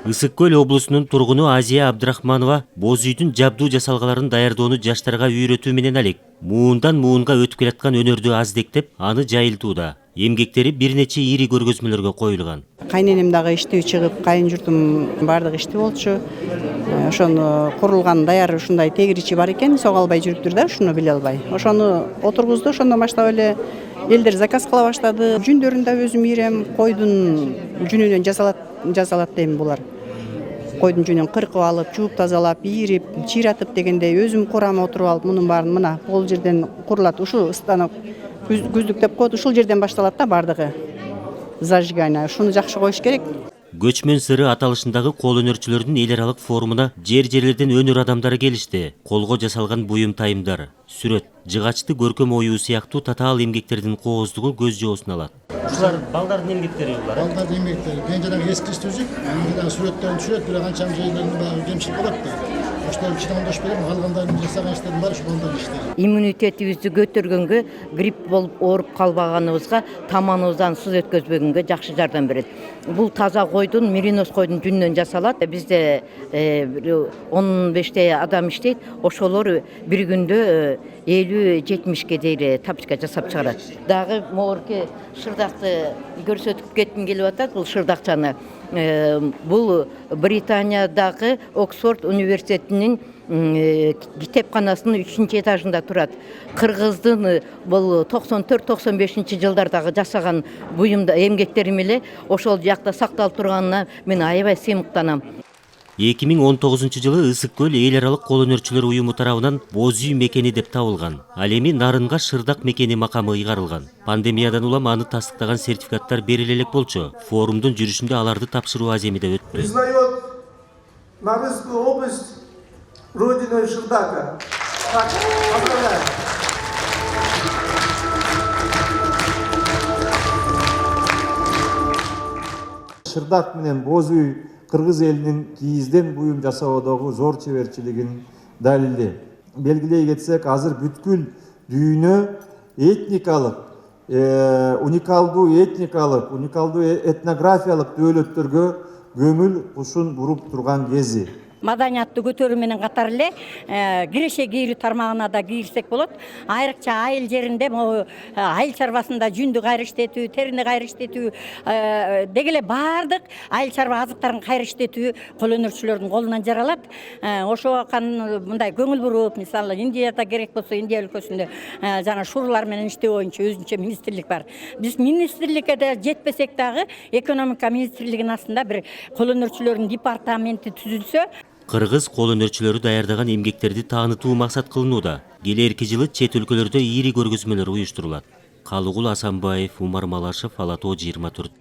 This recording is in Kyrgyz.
Ысык Көл облусунун тургуну Азия Абдрахманова боз үйдүн жабдуу жасалгаларын даярдоону жаштарга үйрөтүү менен алек. Муундан муунга өтүп келаткан өнөрдү аздектеп, аны жайылтууда. Эмгектери бир нече ири көргөзмөлөргө коюлган. Кайненем дагы иштөө чыгып, кайын журтум бардыгы иштөө болчу. Ошону курулган даяр ушундай тегиричи бар экен, сога албай жүрүптүр да, ушуну биле албай. Ошону отургузду, ошондон баштап эле элдер заказ кыла баштады. Жүндөрүн да өзүм ийрем, койдун жүнүнөн жасалат дейм булар. Койдун жүнүн кыркып алып, жууп тазалап, ийрип, чыйратып дегендей өзүм курам отуруп алып, мунун баарын мына бул жерден курулат. Ушу станок күздүк деп коет, ушул жерден башталат да бардыгы. Зажигание, ушуну жакшы коюш керек. Көчмөн сыры аталышындагы кол өнөрчүлөрдүн эл аралык форумуна жерлерден өнөр адамдары келишти. Колго жасалган буюм тайымдар, сүрөт, жыгачты көркөм оюу сыяктуу татаал эмгектердин кооздугу көз жоосун алат. Ушулар балдардын эмгектери булар. Балдардын эмгектери. Мен жанагы эски стужик, анан сүрөттөрүн түшүрөт, бирок канча жерлерин баары кемчилик болот да. Ошолор чыдамдаш берем, калгандарын жасаган иштердин баары ушу балдардын иштери. Иммунитетибизди көтөргөнгө, грипп болуп ооруп калбаганыбызга, таманыбыздан сыз өткөзбөгөнгө жакшы жардам берет. Бул таза койдун, мериноз койдун жүнүнөн жасалат. Бизде 15 адам иштейт. Ошолор бир күндө 50-70ке дейин тапочка жасап чыгарат. Дагы могорке шырдакты көрсөтүп кетким келип атат. Бул шырдакчаны бул Британиядагы Оксфорд университетинин китепканасынын 3-этажында турат. Кыргыздын бул 94-95 жылдардагы жасаган буюмда эмгектерим эле ошол жакта сакталып турганына мен аябай сыймыктанам. 2019 жылы Ысык Көл эл аралык кол өнөрчүлөр уюму тарабынан боз үй мекени деп табылган. Ал эми Нарынга шырдак мекени макамы ыйгарылган. Пандемиядан улам аны тастыктаган сертификаттар бериле элек болчу. Форумдун жүрүшүндө аларды тапшыруу аземиде өттү. Признает Нарынскую область родиной шырдака. Поздравляю. Шырдак менен боз үй кыргыз элинин кийизден буюм жасоодогу зор чеберчилигин далили. Белгилей кетсек, азыр бүткүл дүйнө этникалык, уникалдуу этнографиялык дөөлөттөргө көңүл кушун буруп турган кези. Маданиятты көтөрүү менен катар эле киреше кийрүү тармагына да кийирсек болот. Айрыкча айыл жеринде айыл чарбасында жүндү кайра иштетүү, терини кайра иштетүү, деги эле баардык айыл чарба азыктарын кайра иштетүү кол өнөрчүлөрдүн колунан жаралат. Ошого мындай көңүл буруп, мисалы Индияда керек болсо Индия өлкөсүндө жана шурулар менен иштөө боюнча өзүнчө министрлик бар. Биз министрликке да жетпесек дагы экономика министрлигинин астында бир кол өнөрчүлөрдүн департаменти түзүлсө. Кыргыз кол өнөрчүлөрү даярдаган эмгектерди таанытуу максат кылынууда. Келерки жылы чет өлкөлөрдө ири көргөзмөлөр уюштурулат. Калыгул Асанбаев, Умар Малашев, Ала Тоо 24.